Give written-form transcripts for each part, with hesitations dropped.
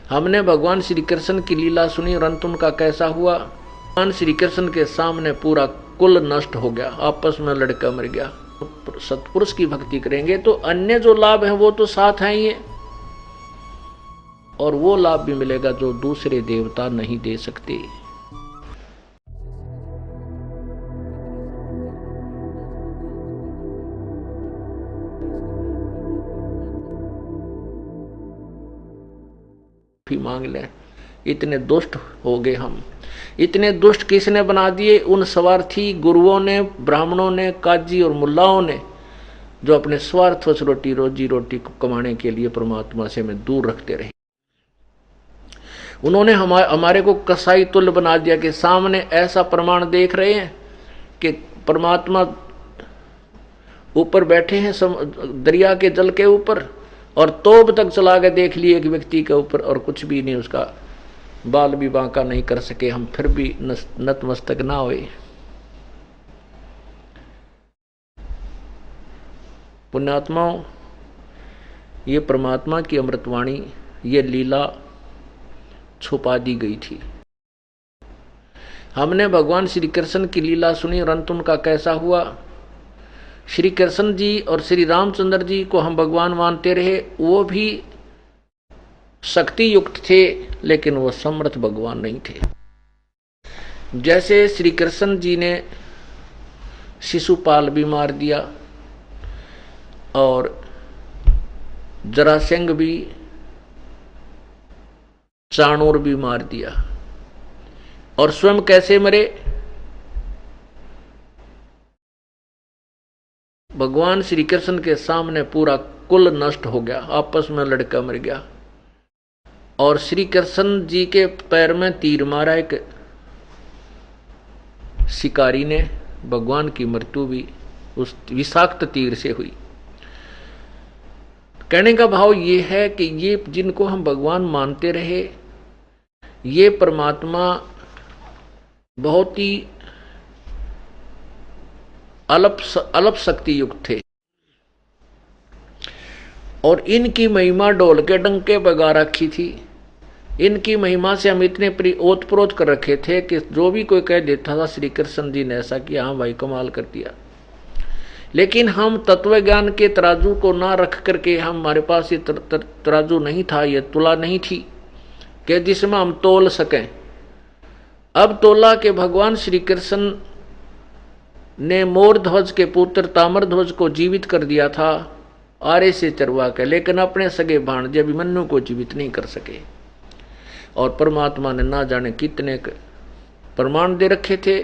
हमने भगवान श्री कृष्ण की लीला सुनी और अंत उनका कैसा हुआ। भगवान श्री कृष्ण के सामने पूरा कुल नष्ट हो गया, आपस में लड़का मर गया। सत्पुरुष की भक्ति करेंगे तो अन्य जो लाभ है वो तो साथ हैं ही, और वो लाभ भी मिलेगा जो दूसरे देवता नहीं दे सकते। भी मांग लें, इतने दुष्ट हो गए हम। इतने दुष्ट किसने बना दिए? उन स्वार्थी गुरुओं ने, ब्राह्मणों ने, काजी और मुल्लाओं ने, जो अपने स्वार्थवश रोजी रोटी को कमाने के लिए परमात्मा से हमें दूर रखते रहे। उन्होंने हमारे को कसाई तुल्य बना दिया कि सामने ऐसा प्रमाण देख रहे हैं कि परमात्मा ऊपर बैठे हैं दरिया के जल के ऊपर, और तोब तक चला के देख लिए एक व्यक्ति के ऊपर और कुछ भी नहीं, उसका बाल भी बांका नहीं कर सके, हम फिर भी नतमस्तक ना हुए। पुण्यात्माओं, ये परमात्मा की अमृतवाणी, ये लीला छुपा दी गई थी। हमने भगवान श्री कृष्ण की लीला सुनी और अंत उनका कैसा हुआ। श्री कृष्ण जी और श्री रामचंद्र जी को हम भगवान मानते रहे, वो भी शक्ति युक्त थे, लेकिन वो समर्थ भगवान नहीं थे। जैसे श्री कृष्ण जी ने शिशुपाल भी मार दिया और जरासंध भी, चाणूर भी मार दिया, और स्वयं कैसे मरे? भगवान श्री कृष्ण के सामने पूरा कुल नष्ट हो गया, आपस में लड़का मर गया, और श्री कृष्ण जी के पैर में तीर मारा एक शिकारी ने। भगवान की मृत्यु भी उस विषाक्त तीर से हुई। कहने का भाव ये है कि ये जिनको हम भगवान मानते रहे, ये परमात्मा बहुत ही अल्प शक्ति युक्त थे, और इनकी महिमा ढोल के डंके बगा रखी थी। इनकी महिमा से हम इतने ओतप्रोत कर रखे थे कि जो भी कोई कह देता था श्री कृष्ण जी ने ऐसा किया, हाँ भाई कमाल कर दिया। लेकिन हम तत्व ज्ञान के तराजू को ना रख करके, हमारे पास ये तराजू नहीं था, ये तुला नहीं थी कि जिसमें हम तोल सकें। अब तोला के भगवान श्री कृष्ण ने मोर ध्वज के पुत्र ताम्र ध्वज को जीवित कर दिया था आरे से चरवा के, लेकिन अपने सगे भाणजे अभिमन्यु को जीवित नहीं कर सके। और परमात्मा ने ना जाने कितने प्रमाण दे रखे थे,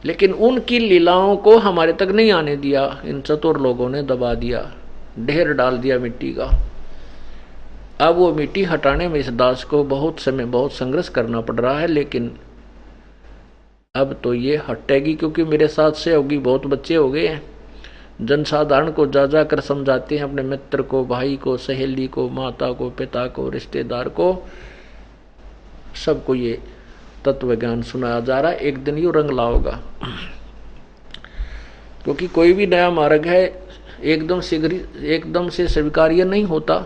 लेकिन उनकी लीलाओं को हमारे तक नहीं आने दिया। इन चतुर लोगों ने दबा दिया, ढेर डाल दिया मिट्टी का। अब वो मिट्टी हटाने में इस दास को बहुत समय, बहुत संघर्ष करना पड़ रहा है, लेकिन अब तो ये हटेगी, क्योंकि मेरे साथ सहयोगी बहुत बच्चे हो गए हैं। जनसाधारण को जा जा कर समझाते हैं, अपने मित्र को, भाई को, सहेली को, माता को, पिता को, रिश्तेदार को, सबको ये तत्व ज्ञान सुनाया जा रहा है। एक दिन ये रंग लाओगा, क्योंकि कोई भी नया मार्ग है एकदम से स्वीकार्य नहीं होता।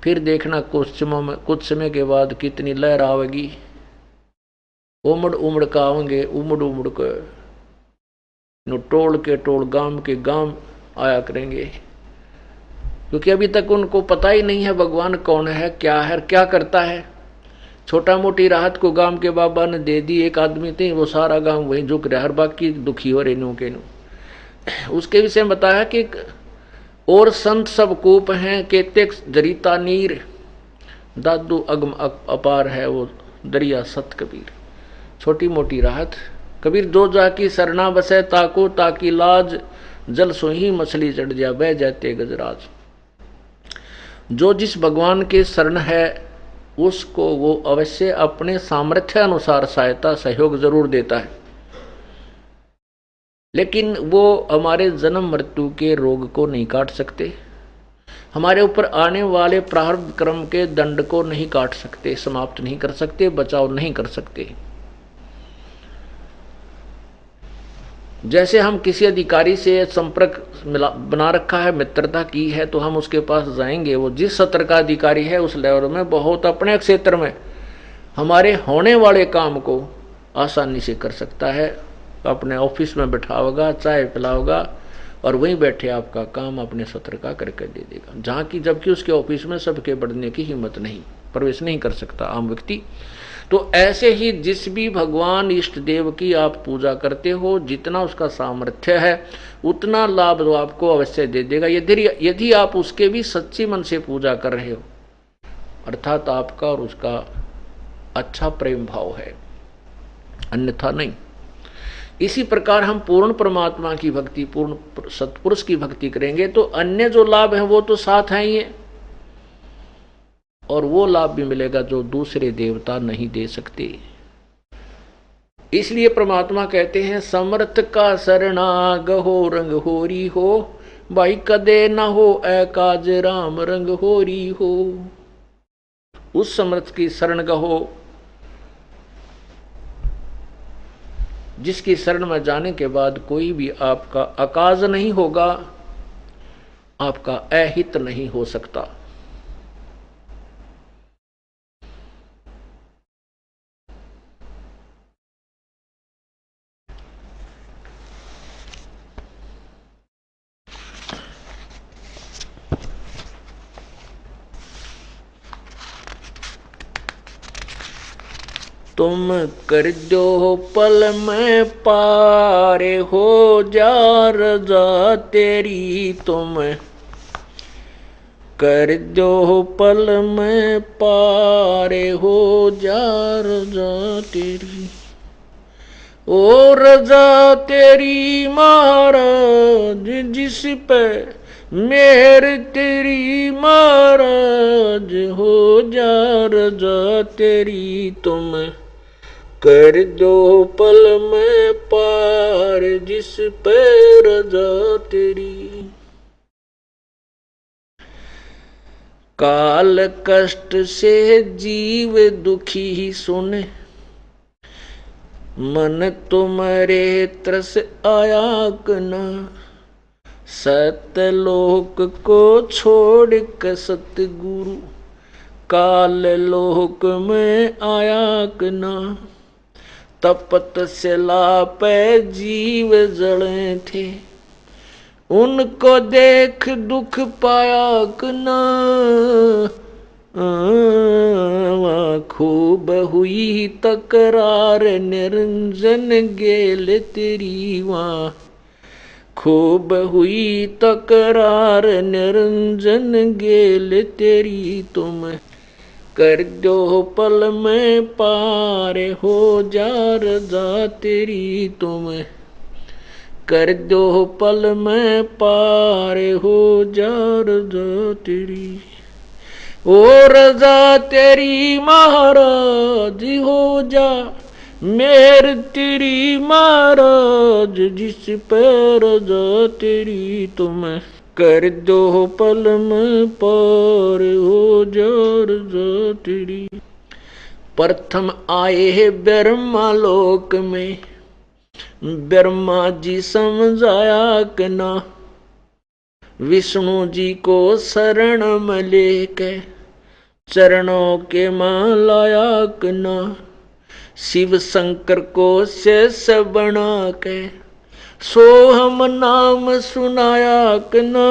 फिर देखना कुछ समय के बाद कितनी लहर आवेगी, उमड़ उमड़ का आवेंगे, उमड़ उमड़ के टोल के टोल, गांव के गांव आया करेंगे, क्योंकि अभी तक उनको पता ही नहीं है भगवान कौन है, क्या करता है। छोटा मोटी राहत को गांव के बाबा ने दे दी, एक आदमी थे, वो सारा गांव वहीं झुक रहा, हर बाकी दुखी हो रहे नु के नु। उसके विषय में बताया कि और संत सब कूप हैं, केते जरीता नीर, दादू अगम अपार है वो दरिया सत कबीर। छोटी मोटी राहत, कबीर दो जाकी सरना बसे ताको ताकि लाज, जल सोही मछली चढ़ जा बह जाते गजराज। जो जिस भगवान के शरण है उसको वो अवश्य अपने सामर्थ्य अनुसार सहायता सहयोग जरूर देता है, लेकिन वो हमारे जन्म मृत्यु के रोग को नहीं काट सकते, हमारे ऊपर आने वाले प्रारब्ध कर्म के दंड को नहीं काट सकते, समाप्त नहीं कर सकते, बचाव नहीं कर सकते। जैसे हम किसी अधिकारी से संपर्क बना रखा है, मित्रता की है, तो हम उसके पास जाएंगे, वो जिस सत्र का अधिकारी है उस लेवल में बहुत अपने क्षेत्र में हमारे होने वाले काम को आसानी से कर सकता है। अपने ऑफिस में बैठाओगा, चाय पिलाओगा और वहीं बैठे आपका काम अपने सत्र का करके दे देगा, जहाँ की जबकि उसके ऑफिस में सबके बढ़ने की हिम्मत नहीं, प्रवेश नहीं कर सकता आम व्यक्ति। तो ऐसे ही जिस भी भगवान इष्ट देव की आप पूजा करते हो, जितना उसका सामर्थ्य है उतना लाभ वो आपको अवश्य दे देगा, यदि आप उसके भी सच्ची मन से पूजा कर रहे हो, अर्थात आपका और उसका अच्छा प्रेम भाव है, अन्यथा नहीं। इसी प्रकार हम पूर्ण परमात्मा की भक्ति, पूर्ण सत्पुरुष की भक्ति करेंगे तो अन्य जो लाभ है वो तो साथ हैं ही है, और वो लाभ भी मिलेगा जो दूसरे देवता नहीं दे सकते। इसलिए परमात्मा कहते हैं समर्थ का शरणाग हो रंग होरी हो, भाई कदे न हो एकाज राम रंग होरी हो। उस समर्थ की शरण गहो जिसकी शरण में जाने के बाद कोई भी आपका अकाज नहीं होगा, आपका अहित नहीं हो सकता। तुम कर दो पल में पारे हो जा रजा तेरी, तुम कर दो पल में पारे हो जा रजा तेरी। ओ रजा तेरी महाराज जिस पे मेहर तेरी महाराज, हो जा रजा तेरी, तुम कर दो पल में पार जिस पे रजा तेरी। काल कष्ट से जीव दुखी सुन, मन तुम्हारे तरस आया कना, सतलोक को छोड़ के सतगुरु काल लोक में आया कना। तपत शिला पे जीव जड़े थे, उनको देख दुख पाया कना। खूब हुई तकरार निरंजन गेल तेरी वहाँ, खूब हुई तकरार निरंजन गेल तेरी, तुम कर दो पल में पार हो जा रजा तेरी, तुम कर दो पल में पार हो जा रजा तेरी। ओ रजा तेरी महाराज हो जा मेहर तेरी महाराज जिस पर रजा तेरी, तुम कर दो पल में पार हो जा रजा तेरी। प्रथम आए है ब्रह्मा लोक में, ब्रह्मा जी समझाया कि ना, विष्णु जी को शरण में लेके चरणों के मां लाया कि ना, शिव शंकर को शेष बना के सो हम नाम सुनाया कि ना।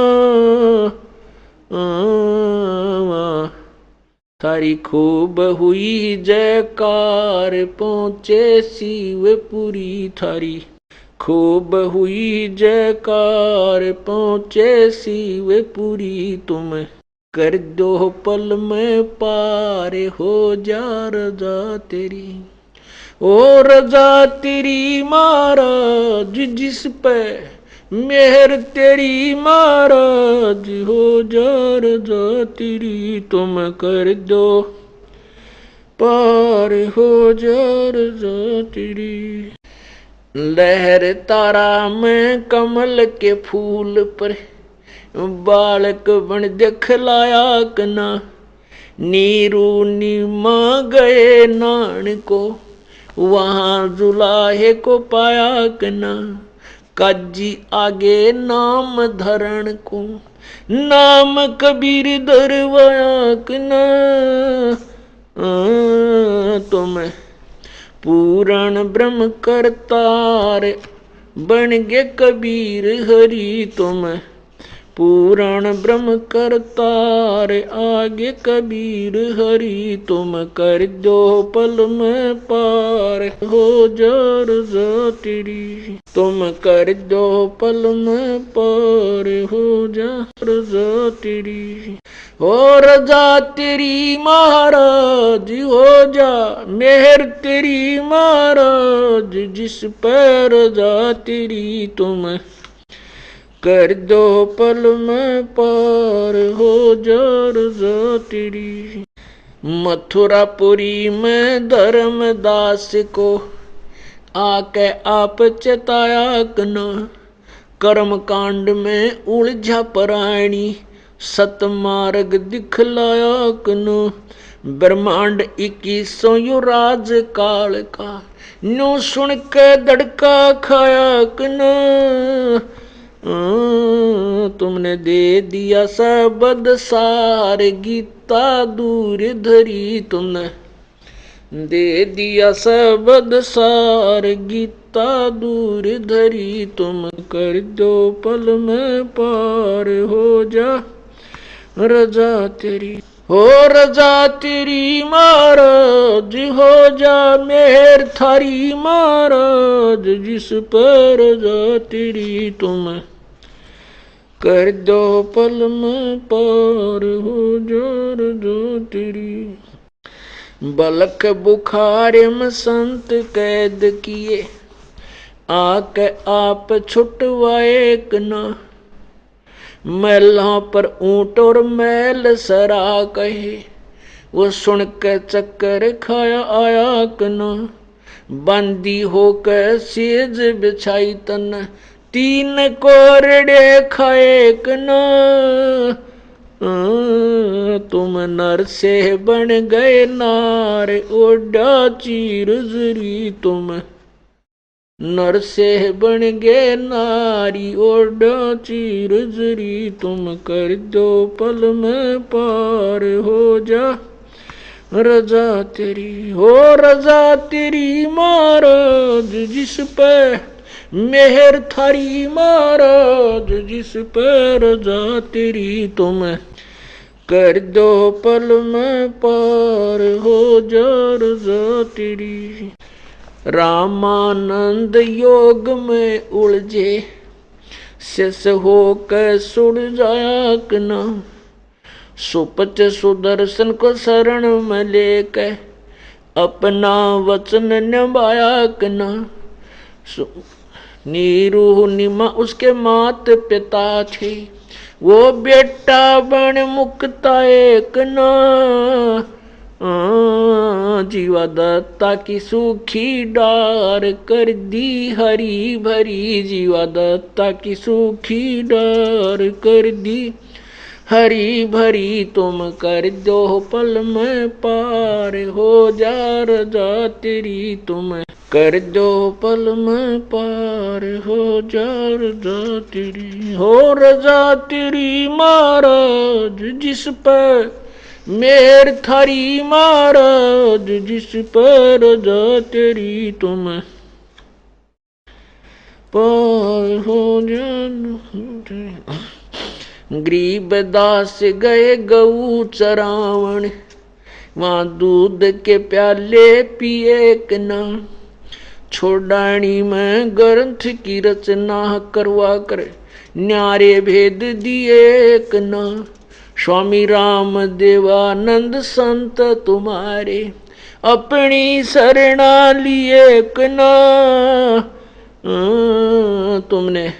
थारी खूब हुई जयकार पहुँचे शिवपुरी, थारी खूब हुई जयकार पहुँचे शिवपुरी, तुम कर दो पल में पार हो जा रजा तेरी। ओ रजा तेरी महाराज जिस पे मेहर तेरी महाराज, हो जा रजा तेरी, तुम कर दो पार हो जा रजा तेरी। लहर तारा में कमल के फूल पर बालक बन दिखलाया कना, नीरू नीमा गए नान को वहां जुलाहे को पाया कना। काजी आगे नाम धरण को, नाम कबीर दरवाक न। तुम पूर्ण ब्रह्म करतार, बन गे कबीर हरि तुम। पूर्ण ब्रह्म करतार, आगे कबीर हरि तुम। कर दो पल में पार, हो जा रजा तेरी। तुम कर दो पल में पार, हो जा रजा तेरी। हो रजा तेरी महाराज, हो जा मेहर तेरी महाराज। जिस पर रजा तेरी तुम, कर दो पल में पार, हो जा रजा तेरी। मथुरापुरी में धर्मदास को, आके आप चेताया कना। कर्म कांड में उलझा प्राणी, सतमार्ग दिखलाया कना। ब्रह्मांड 2100 युराज काल का, न्यू सुन के दड़का खाया कना। तुमने दे दिया सबद सार, गीता दूर धरी तुमने। दे दिया सबद सार, गीता दूर धरी तुम। कर दो पल में पार, हो जा रजा तेरी। हो रजा तेरी महाराज, हो जा मेहर थारी महाराज। जिस पर रजा तेरी तुम, कर दो पल में पार, हो जा रजा तेरी। बलक बुखार में संत कैद किए, आके आप छुटवाए कना। मैलों पर ऊंट और मैल सरा कहे, वो सुन के चक्कर खाया आया कना। बंदी होकर सेज बिछाई तन, 3 कोरड़े खाए कना। तुम नर से बन गए नार, ओडा चीर जरी तुम। नर से बन गे नारी, ओडा चीर जरी तुम। कर दो पल में पार, हो जा रजा तेरी। हो रजा तेरी महाराज, जिस पे मेहर थारी महाराज। जिस पे रजा तेरी तुम, कर दो पल में पार, हो जा रजा तेरी। रामानंद योग में उलझे, शेष होकर सुड़ जाया कना। सुपच सुदर्शन को शरण में लेकर, अपना वचन निभाया कना। नीरू निमा उसके मात पिता थे, वो बेटा बन मुक्ता एक ना। जीवा दत्ता की सूखी डार, कर दी हरी भरी। जीवा दत्ता की सूखी डार, कर दी हरी भरी तुम। कर दो पल में पार, हो जा रजा तेरी तुम। कर दो पल में पार, हो जा रजा तेरी। हो रजा तेरी महाराज, जिस पर मेहर थारी महाराज। जिस पर रजा तेरी तुम, पार हो जा। गरीब दास गए गऊ चरावण, वहां दूध के प्याले पिए कना। छोड़ानी में ग्रंथ की रचना करवा कर, न्यारे भेद दिए कना। स्वामी राम देवानंद संत तुम्हारे, अपनी शरणा लिए कना। तुमने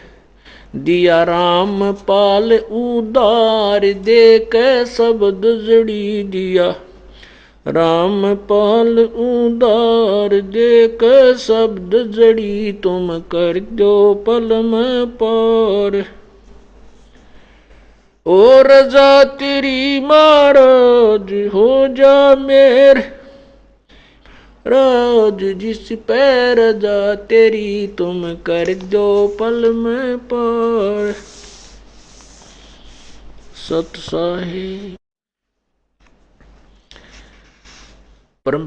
दिया राम पाल उदार, दे के शब्द जड़ी दिया। राम पाल उदार, दे के शब्द जड़ी तुम। कर दो पल में पार, ओ रजा तेरी महाराज। हो जा मेर, रोज जिस पैर जा तेरी तुम कर दो पल में पार। सत साहिब।